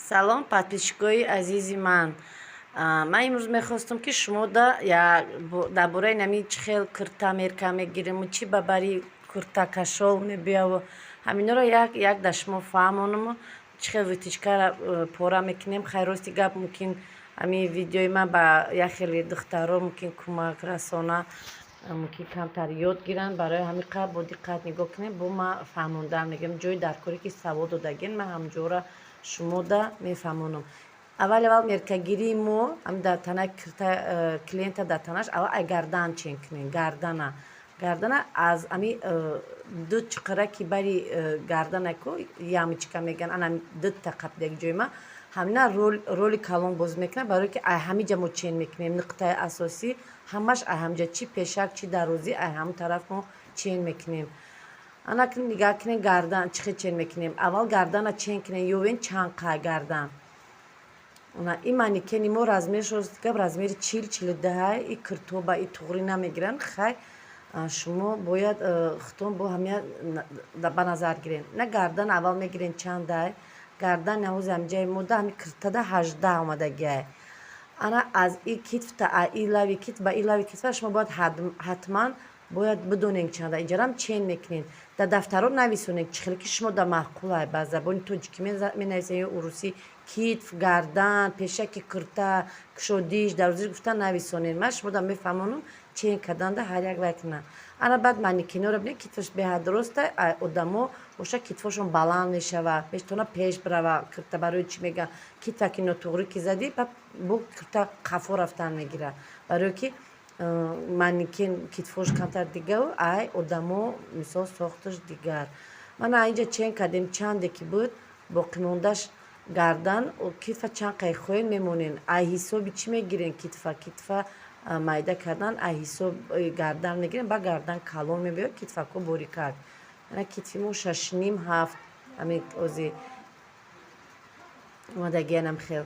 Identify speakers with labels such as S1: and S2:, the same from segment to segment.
S1: салом, подписчикои азизи ман. Ман имрӯз мехостам ки шумо дар бораи нами чӣ хел курта мерка мегирем, чӣ ба бари курта кашол мебияву ҳаминоро як дар шумо фаҳмонам, чӣ хел витичкаро пора мекунем. Хай рости гап мумкин ҳамин видеои ман ба як хеле духтаро мумкин кӯмак расона, мумкин камтар ёд гиранд. Барои ҳамин қадр бо диққат нигоҳ кунем. Бо ман фаҳмонда мегӯям, ҷои дар коре ки савол додагин ман ҳамҷора шумода мефаҳмонам. Аввал меркагирии мо дар танаи клиента дар танаш аввал ай гардан чен кунем. Гардана аз ами ду чиқара ки бари гарданаку ямичка меган ана дутта қапдек ҷойма ҳамина роли калон боз мекунад, барое ки ай ҳамиҷа мо чен мекунем. Нуқтаи асосӣ ҳамаш ай ҳамҷа, чи пешак чи дарозӣ ай ҳамун тараф мо чен мекунем. Ана нигоҳ кунем гардан чӣ хел чен мекунем. Аввал гардана чен кунем ёвен чанқа гардан. И манекени мо размершо гап размери 40-42 и куртоба и туғри намегиранд. Хай шумо бояд хутон бо ҳамия ба назар гирем. На гардан аввал мегирем чандай гардан наҳози ҳамҷаи мода ҳами куртада 18 омадагиай. Ана аз и китфта и лави китф ба и лави китфа шумо бояд ҳатман бояд бидонем чанда. Инҷарам чен мекунем. Дар дафтаро нависонем чӣ хеле ки шумо дар маъқулай ба забони тоҷикӣ менависем ё урусӣ китф гардан пешаки курта кушодиш дарозиш гуфтан нависонем. Ман шумо дар мефаҳмонам чен карданда ҳар як вай кунад. Ана баъд манекенҳоро бинед китфаш беҳадроста одамо боша китфошон баланд мешавад бештона пеш барава курта. Барои чӣ мегӯям китфа ки нотуғрӣ ки задӣ баъд бо курта қафо рафтан мегирад. Барое ки манекен китфош камтар дигаву ай одамо мисол сохташ дигар. Мана инҷа чен кардем чанде ки буд боқимондаш гардан китфа чанқаи хоҳем мемонем. Ай ҳисоби чӣ мегирем китфа майда кардан ай ҳисоб гардан мегирем. Ба гардан калон мебиёд китфако борикак. Ана китфи мо 6.5-7 ҳамин ози омадагиянам хел.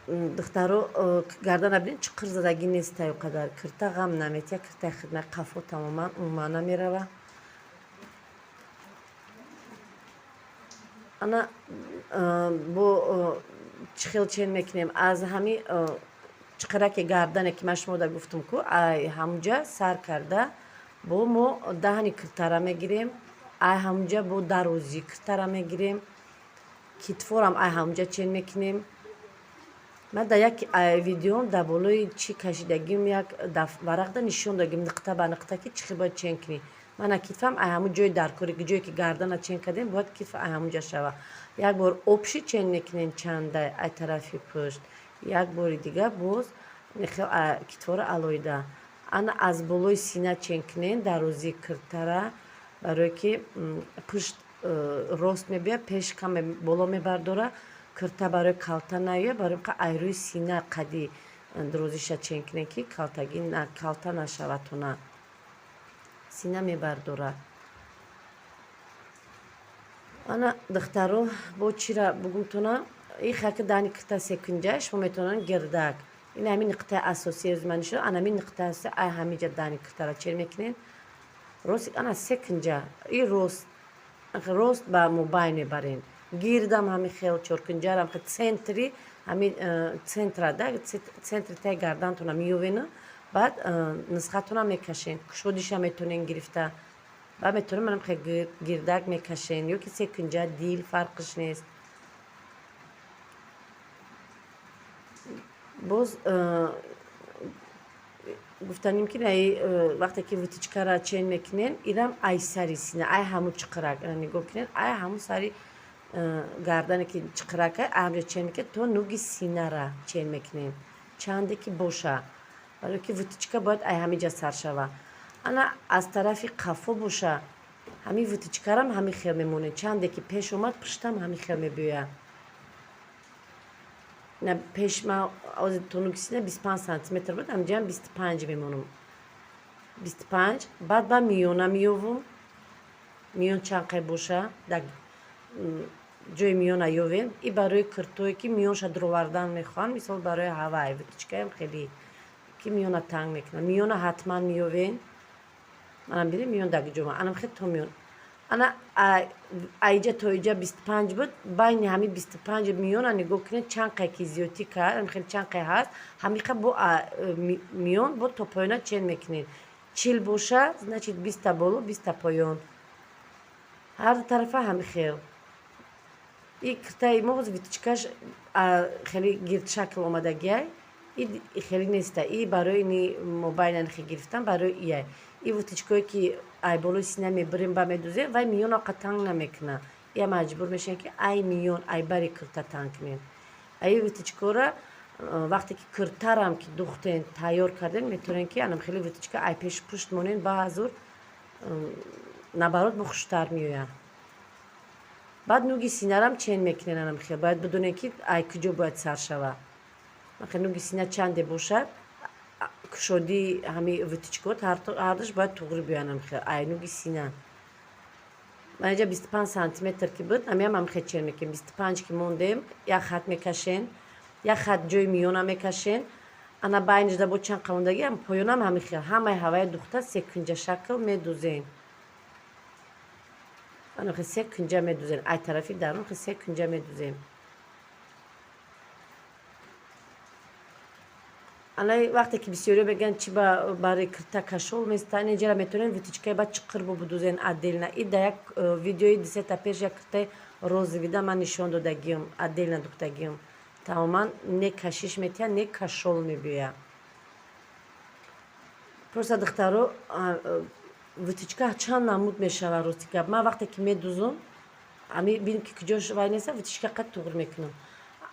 S1: Духтаро гардана бинед чуқур задагӣ нестай оқадар курта ғам наметиҳад. Куртаи хидмат қафо тамоман умуман мерава. Ана бо чӣ хел чен мекунем аз ҳамин чиқараки гардане ки ман шумода гуфтам ку ай ҳамҷа сар карда бо мо даҳни куртара мегирем. Ай ҳамҷа бо дарозии куртара мегирем. Китфорам ай ҳамҷа чен мекунем. ман дар як видеом дар болои чӣ кашидагим як варақда нишон додагим нуқта ба нуқта ки чӣ хел бояд чен кунӣ. Мана китфам ай ҳамун ҷои дар кори ҷое ки гардана чен кардем бояд китфа ай ҳамунҷа шава. Як бор обши чен мекунем чандай ай тарафи пушт. Як бори дигар боз китфора алоҳида. Ана аз болои сина чен кунем дарозии куртара барое ки пушт рост мебияд пеш кам боло мебардора курта барои калта наёяд. Барои ай рӯи сина қади дурозиша чен кунем ки калтагӣ калта нашавад тона сина мебардорад. ана духтаро бо чира бугумтона и хаки даҳни курта секунҷа шумо метавонанд гирдак ин ҳамин нуқтаи асосии ӯзманишо ана ҳамин нуқтаи асосӣ ай ҳамиҷа даҳни куртара чен мекунем. рост ана секунҷа и рост ба мобайн мебарем. Гирдам ҳамин хел чоркунҷарам центри ҳамин центрада центри таи гардантона меёвена. Баъд нусхатона мекашем. кушодиша метонем гирифта баъд метонем манам гирдак мекашем ё ки секунҷа дил фарқиш нест. боз гуфтанем ки вақте ки витичкара чен мекунем инам ай сари сина ай ҳамун чиқарак нигоҳ кунед ай ҳамун сари гардане ки чиқаракай ай ҳамҷа чен мекунем то нуги синара чен мекунем чанде ки боша. барое ки витичка бояд ай ҳамиҷа сар шава. ана аз тарафи қафо боша ҳамин витичкарам ҳамин хел мемонем. чанде ки пеш омад пуштам ҳамин хел мебиёяд. пеш ман ози то нуги сина 25 сантиметр буд ҳамҷаам 25 мемонам 25. баъд ба миёна меёвам. миён чанқай боша дар ҷои миёна ёвем. и барои куртое ки миёнша дуровардан мехоҳанд мисол барои ҳавай витичкаям хеле ки миёна танг мекунад миёна ҳатман меёвем. манам бинем миён дар ҷома анам хел то миён ана айҷа то иҷа 25 буд, байни ҳами 25 миёна нигоҳ кунед чанд қай ки зиёдтӣ кард, хеле чанд қай ҳаст, ҳамиқа бо миён бо то поёна чен мекунед. 40 бошад, значит 20 боло, 20 поён. Ҳар ду тарафа ҳамихел. И киртаи мо витичкаш хеле гирдшакл омадагиай. И хеле неста. И барои ини мобайна нахи гирифтан барои ияй. И витичкое ки ай болои сина мебирем ба медузем, вай миён оқа танг намекуна. Я маҷбур мешавем ки ай миён, ай бари кирта танг кунем. Ай витичкора вақте ки киртарам ки духтен, тайёр кардем, метавонем ки анам хеле витичка ай пеш пушт монен баъзур набарот бо хуштар меояд. баъд нуги синарам чен мекунен анам хел. Бояд бидонем ки ай куҷо бояд сар шава. Вақте нуги сина чанде бошад, кушоди ҳами витичкот ҳардуш бояд туғри биёяд анам хел. Ай нуги сина. Ман инҷа 25 сантиметр ки буд, ҳамиам ҳамихел чен мекунем. 25 ки мондем, як хат мекашем, як хат ҷои миёна мекашем. Ана байнишда бо чанд қа мондагӣ, поёнам ҳамихел. Ҳамаи ҳаваи духта секунҷа шакл медузем. анахе секунҷа медузем. Ай тарафи дарун секунҷа медузем. Анай вақте ки бисёриё мегӯянд чӣ барои кирта кашол местан, инҷара метавонем витичкаи баъд чиқирбо бидузен отдельно. И да як видеои дисета пеш як киртаи розовида ман нишон додагиам, отдельно духтагиам. Тамоман не кашиш метиҳад, не кашол мебиёяд. Просто духтаро витичка чанд намуд мешавад рости гап. Ман вақте ки медузам, ами бинем ки куҷош вай неста, витичка қад туғр мекунам.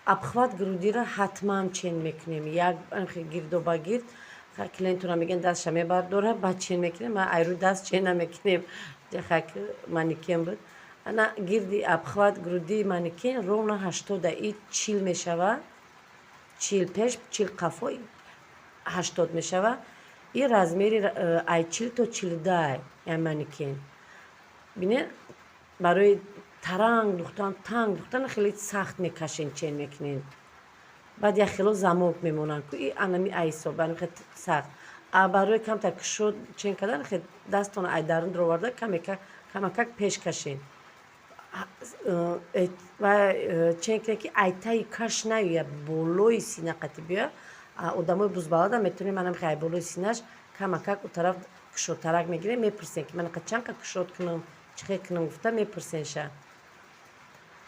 S1: Обхват грудиро ҳатман чен мекунем. Як гирдобагирд клиентуна мегӯянд дастша мебардора, баъд чен мекунем. Ман айрӯ даст чен намекунем. Ҷахак манекен буд. Ана гирди обхват груди манекен ровно 80, и 40 мешавад. 40 пеш, 40 қафо, 80 мешавад. И размери ай 40 то 42 ям манекен. Бинед барои таранг духтан, танг духтан хеле сахт мекашен, чен мекунен. баъд як хело замок мемонанд ки и анами ай ҳисоб хеле сахт. Барои камтар кушод чен кардан хеле дастона ай дарун дроварда камакак пеш кашен. Ва чен кунед ки ай таи каш наёяд, болои сина қати биёяд. Одамои бузбалада метавонем манам ай болои синаш камакак у тараф кушодтарак мегирем, мепурсем ки ман чанд қа кушод кунам, чӣ хел кунам гуфта мепурсенша.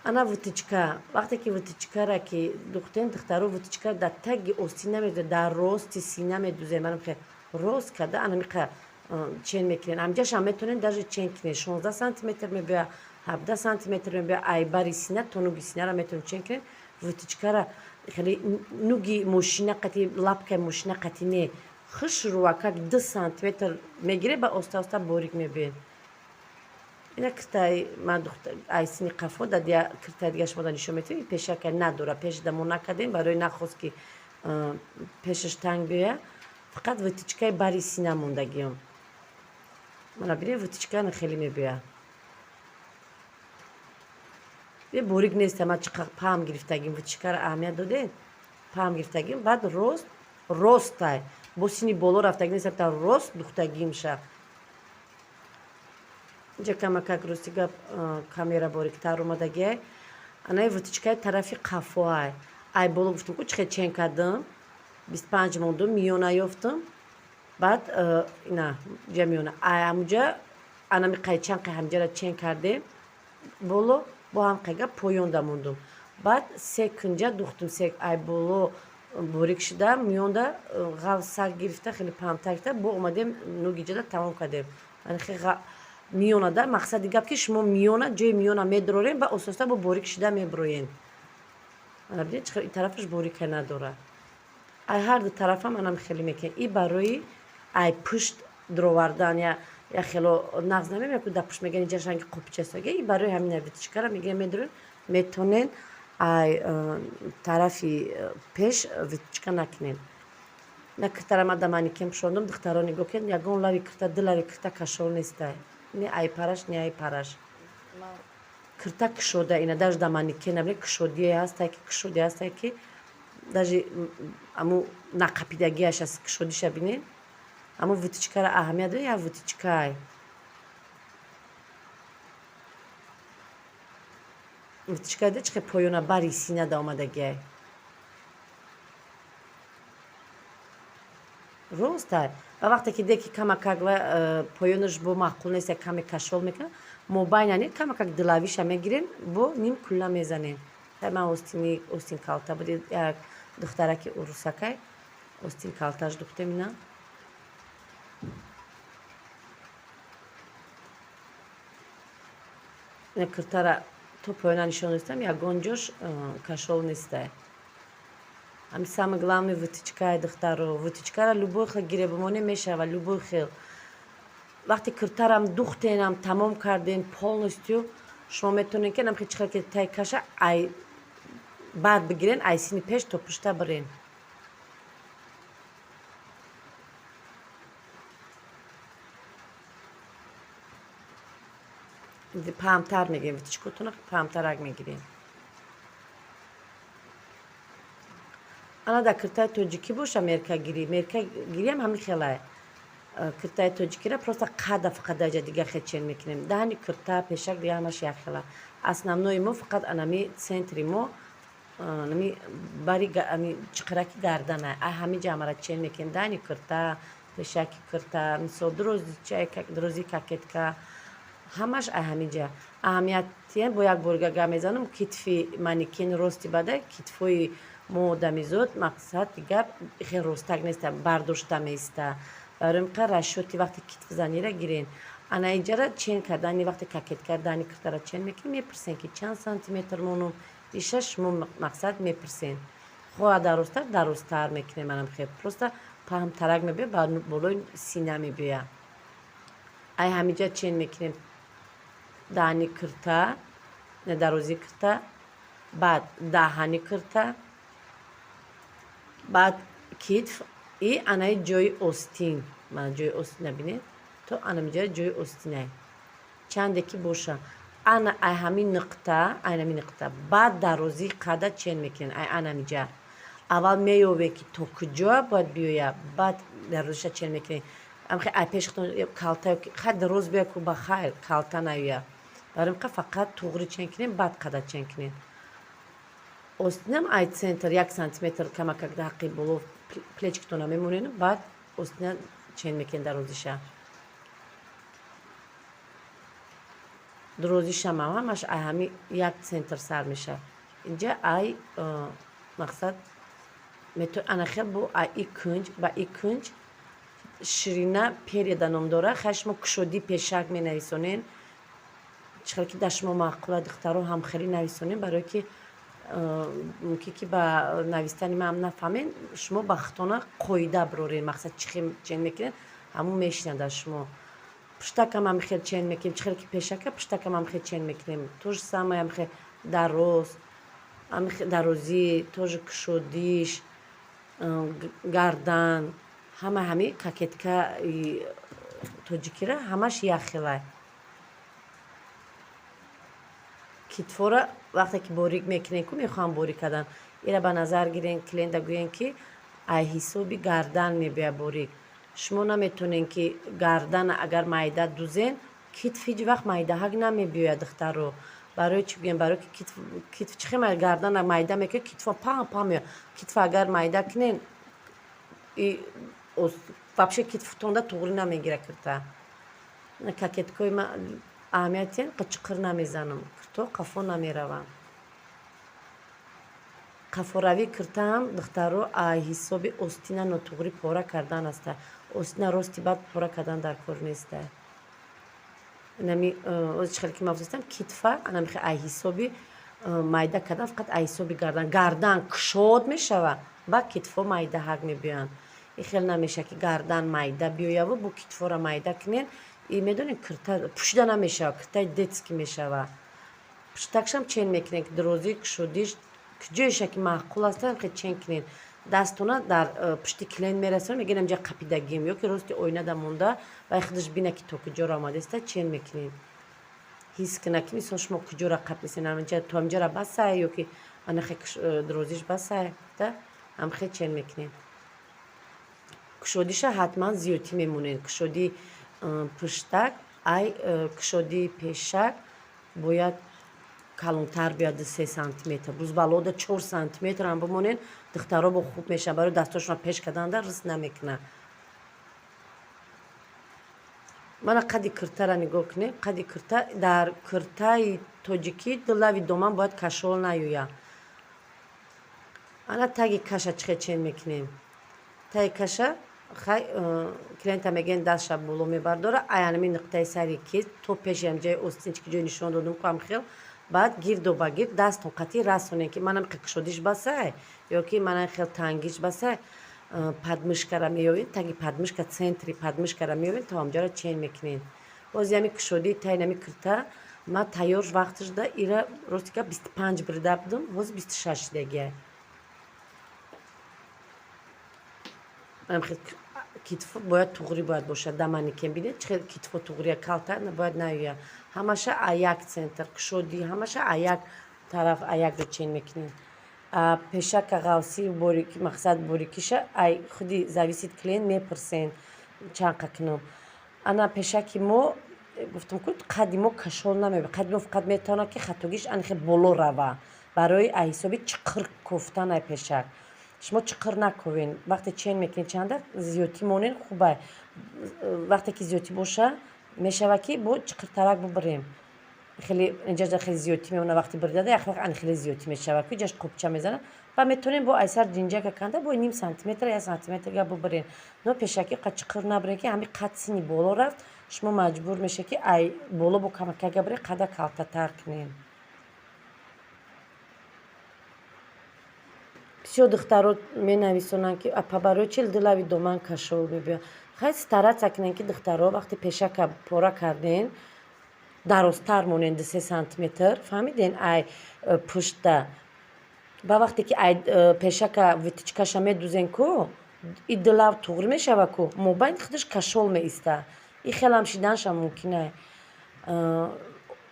S1: Ана витичка, вақте ки витичкара ки духтем, духтаро витичка дар таги остина медузем, дар рости сина медузем. Манам хел рост карда анамиқа чен мекунем. Ҳамҷашам метавонем даже чен кунем. 16 сантиметр мебиёяд, 17 сантиметр мебиёяд. Ай бари сина то нуги синара метавонем чен кунем. Витичкара хеле нуги мошина қати, лапкаи мошина қати не, хишрува как 2 сантиметр мегире, ба оста борик мебиёем. ина киртаи ман ай сини қафо да дия киртаи дигаш мода нишон метавонем. Пешака надора, пешида мо накардем барои нахост ки пешаш танг биёяд. Фақат витичкаи бари сина мондагиам. мана бинем витичка хеле мебиёяд. борик неста. Ман чӣ қадр паҳм гирифтагим, витичкаро аҳамият додем. Паҳм гирифтагим, баъд ростай бо сини боло рафтагим неста, та рост духтагимша. инҷа камакак рости гап камера бориктар омадагиай. Анаи витичкаи тарафи қафоай. Ай боло гуфтам ку чӣ хел чен кардам, 25 мондум, миёна ёфтам. баъд ина ҷа миёна ай ҳамуҷа анами қай чанд қай ҳамҷара чен кардем боло бо ҳам қайга поёнда мондум. баъд секунҷа духтум, ай боло борик шуда, миёнда ғав сар гирифта, хеле паҳмтар гирифта, бо омадем нугиҷада тамом кардем. миёнада мақсади гап ки шумо миёна ҷои миёна медорем ва ососта бо борик шуда меброем. мана бинед чӣ хел ин тарафаш борика надорад. ай ҳар ду тарафам анам хеле мекунем. И барои ай пушт дровардан як хело нағз намемекунем ку дар пушт мегӯянд инҷа шанги қопчасаге. И барои ҳамин витичкара мегӯяем медорем, метонен ай тарафи пеш витичка накунем. на киртара ман да манекен пушондам, духтаро нигоҳ кунед, ягон лави кирта, ду лави кирта кашол нестай. не ай параш, не ай параш. кирта кушода ина даже да манекена бинед кушодие ҳастай ки кушоде ҳастай ки даже аму нақапидагиаш аст кушодиша бинед. аму витичкара аҳамият дорад. як витичкай витичкаде чихе поёна бари синада омадагиай. Ростай. Ва вақте ки деки камакак ва поёнаш бо маъқул нест, як каме кашол мекунад, мобайнани камакак дилавиша мегирем, бо ним кулла мезанем. Ман остин калта буди, як духтараки урусакай остин калташ духтем ина. Ина киртара то поёна нишон дестам, ягон ҷош кашол нестай. Ами самое главное вытичкаи духтаро. Вытичкара любой хел гиребимонӣ мешава, любой хел. Вақте киртарам духтенам тамом кардем полностью, шумо метавонед ки намхи чихел ки тай каша ай баъд бигирен, ай сини пеш то пушта бирен. Паҳмтар мегирем, витичкотона паҳмтарак мегирем. Ана дар киртаи тоҷикӣ боша меркагирӣ. Меркагириам ҳамин хелае. Киртаи тоҷикира просто қада фақат даҷа дига хел чен мекунем. Даҳни кирта, пешак дига ҳамаш як хела. Основнои мо фақат анами центри мо нами бари ами чиқираки гардана. Ай ҳамин ҷа ҳамара чен мекунем. Даҳни кирта, пешаки кирта, мисол дурозии кокетка, ҳамаш ай ҳамин ҷа. Аҳамиятиам бо як борига гап мезанам, китфи манекен рости бадай, китфои мо одамизод мақсад дигар хел ростак неста, бардошта меиста. Барои ин қадр расчёти вақте китфзанира гирен. Ана инҷара чен кардани вақте кокетка даҳни киртара чен мекунем, мепурсем ки чанд сантиметр монум иша шумо мақсад мепурсем. хоҳа дарозтар мекунем, манам хел просто паҳмтарак мебиёя, ба болои сина мебиёя. Ай ҳаминҷа чен мекунем даҳни кирта, дарозии кирта, баъд даҳани кирта, баъд китф и анаи ҷои остин. Мана ҷои остина бинед, то анамиҷа ҷои остинай. Чанде ки боша. Ана ай ҳамин нуқта, баъд дарозии қада чен мекунем. Ай анамиҷа. Аввал меёбем ки то куҷоа бояд биёя, баъд дарозиша чен мекунем. Амхе ай пешхатон калта хай дароз биёя ку ба хайр калта наёя. Барои ин фақат туғри чен кунем, баъд қада чен кунем. Остинам ай центр 1 сантиметр камакак дар ҳаққи боло плечкитона мемонем, баъд остина чен мекунем дарозиша. Дурозишам ҳамаш ай ҳамин 1 центр сар меша. Инҷа ай мақсад ана хел бо ай и кунҷ ба и кунҷ ширина переда ном дора. Хай шумо кушоди пешак менависонен. Чихел ки дар шумо маъқула духтаро ҳамхелӣ нависонен, барое ки мумкин ки ба навистани ман нафаҳмед, шумо ба хитона қоида бироред, мақсад чӣ хел чен мекунед, ҳамун мешинад аз шумо. Пуштакам ҳам хел чен мекунем, чихел ки пешака пуштакам ҳам хел чен мекунем. То же самое ҳам хел дарозӣ, тоже кушодиш, гардан, ҳамин кокеткаи тоҷикира ҳамаш як хелай. китфора вақте ки борик мекунем ку мехоҳам борик кардан, ира ба назар гирен, клиента гӯян ки ай ҳисоби гардан мебиёяд борик. Шумо наметавонед ки гардана агар майда дузен, китф ҳеҷ вақт майдаҳак намебиёяд духтаро. Барои чӣ гӯям? Барое ки китф чӣ хел гардана майда мекунед, китфа пам меояд. Китфа агар майда кунен, вообще китфтонда туғри намегирад кирта. Кокеткаи ман аҳамиятиам қичиқир намезанам, кирто қафо намеравам. қафоравӣ киртаам духтаро ай ҳисоби остина нотуғри пора кардан аста. Остина рости баъд пора кардан дар кор неста. Инами чихел ки ман гуфтам китфа анамихе ай ҳисоби майда кардан, фақат ай ҳисоби гардан кушод мешава, баъд китфо майдаҳак мебиёянд. ин хел намеша ки гардан майда биёяву бо китфора майда кунен, и медонед кирта пушида намешава, киртаи детски мешава. пуштакшам чен мекунем ки дурозӣ кушодиш куҷоиша ки маъқул аста хел чен кунен. Дастона дар пушти клиент мерасонем, мегӯям ҷа қапидагием ё ки рости оинада монда вай худаш бина ки то куҷора омадааста, чен мекунем. ҳис кунад ки мисол шумо куҷора қап месенам, то ҳамҷара басае ё ки ана хел дурозиш басае, ҳам хел чен мекунем. кушодиша ҳатман зиёдтӣ мемонед. кушоди пуштак, ай кушоди пешак бояд калонтар биёд 3 сантиметр бузбалода 4 сантиметр ам бимонен духтаро бо хуб мешаванд барои дасташонро пеш карданда рис намекунад. мана қадди киртара нигоҳ кунед. Қадди кирта дар киртаи тоҷикӣ ду лави доман бояд кашол наёяд. ана таги каша чӣ чен мекунем. таги каша хай клиента мегӯянд дастша боло мебардора аянами нуқтаи сари кист то пеши ҳамҷои остинчи ки ҷои нишон додум ку ҳамхел баъд гирду ба гирд дастон қатӣ расонем ки манам қиқшодиш басай ё ки манам хел тангиш басай падмишкара меёвед таги падмишка центри падмишкара меёвед то ҳамҷоро чен мекунед. бози ҳами кушодии таи нами кирта ма тайёр вақташ да ира рости ка 25 бирда будам ҳозир 26 дегия. китфо бояд туғри бояд бошад дамани ки бинед чӣ хел китфо туғрия калта бояд наёяд. ҳамаша а як центр кушодӣ ҳамаша а як тараф а якҷо чен мекунед. пешака ғавсӣ мақсад борикиша ай худи зависит клиент мепурсен чанқа кунам. ана пешаки мо гуфтам ку қадди мо кашол намебе қадди мо фақат метавонад ки хатогиш анхе боло рава барои ҳисоби чиқир кофтан ай пешак. шумо чиқир наковен вақте чен мекунед чанда зиёдтӣ монен хубай вақте ки зиёдтӣ боша мешавад ки бо чиқиртарак бубирем хеле инҷаҷа хеле зиёдтӣ мемона вақти бирдада як вақт ан хеле зиёдтӣ мешавад ки ҷаш қупча мезанад ва метавонем бо айсар ҷинҷака канда бо ним сантиметр 1 сантиметрга бубирем. но пешаки қа чиқир набирем ки ҳами қад сини боло рафт шумо маҷбур мешед ки ай боло бо камакага бире қада калтатар кунем. бисёр духтаро менависонанд ки апабаро чил дилави доман кашол мебиёд. хай старатса кунем ки духтаро вақте пешака пора карден дарозтар монен 3 сантиметр фаҳмиден ай пушта ба вақте ки ай пешака витичкаша медузен ку и дилав туғри мешава ку мобайни худаш кашол меиста и хелам шиданша мумкина.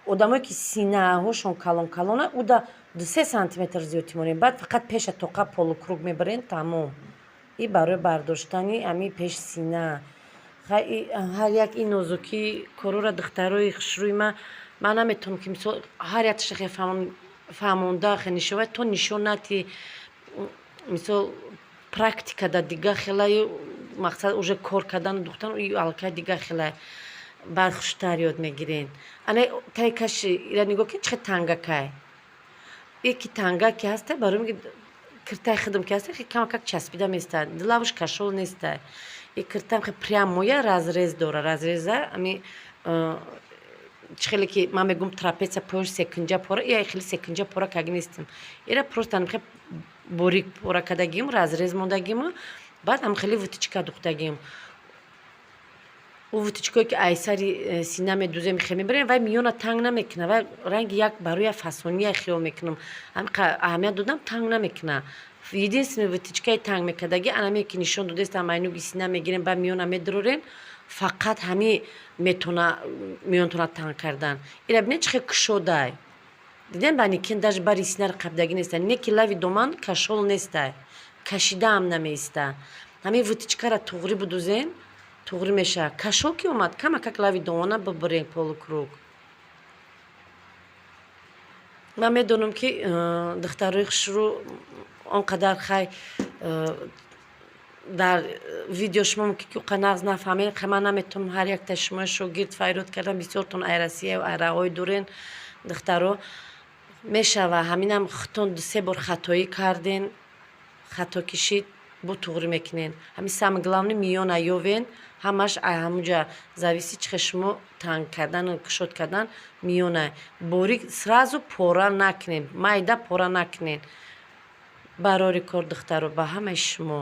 S1: одамое ки синаҳошон калон калона уда 2-3 сантиметр зиёдтӣ монем баъд фақат пеша тоқа полукруг мебарем тамом и барои бардоштани ами пеш сина. ҳар як ин нозукии корора духтарои хушрӯи ман наметавонам ки мисол ҳар якша хе фаҳмонда хе нишонвад то нишонати мисол практикада дига хелаи мақсад уже кор кардани духтар аллакай дига хелай бархуштар ёд мегирен. ана таи каши ира нигоҳ ки чӣ тангакай ки тангаки ҳаста барои меги киртаи худам ки ҳаста камакак часпида меистад дилавуш кашол неста и киртаам хе прямоя разрез дора разреза ами чӣ хеле ки ман мегӯям трапеция поёш секунҷа пора и хеле секунҷа пора карда нестем ира просто хе борик пора кардагим разрез мондагиму баъд ам хеле вутичка духтагим вутичкое ки айсари сина медузем хе мебарем вай миёна танг намекуна вай ранги як барои фасония хиёл мекунам аҳамият додам танг намекуна. единственный вутичкаи танг мекардаги анаме ки нишон додестам айнуги сина мегирем ба миёна медурорем фақат ҳами меёнатонад танг кардан. ира бинед чӣ хел кушодай дидем бани киндаш бари синаро қабдаги неста не ки лави доман кашол нестай кашидаам намеиста ҳами вутичкара туғри будузем туғри мешавад кашол ки омад камакак лави домона бубирем полукруг. ман медонам ки духтарои хушрӯ он қадар хай дар видео шумо мумкин ки нағз нафаҳмед ман наметавонам ҳар якта шумо шогирд файрод кардам бисёртон айрасия айраҳои дорен духтаро мешава ҳаминам хутон 2-3 бор хатоӣ карден хато кишид бо туғри мекунен ҳами сами главни миёна ёвен ҳамаш ҳамуҷа зависи чихе шумо танг кардан кушод кардан миёна борик сразу пора накунем майда пора накунен. барори кор духтаро ба ҳамаи шумо.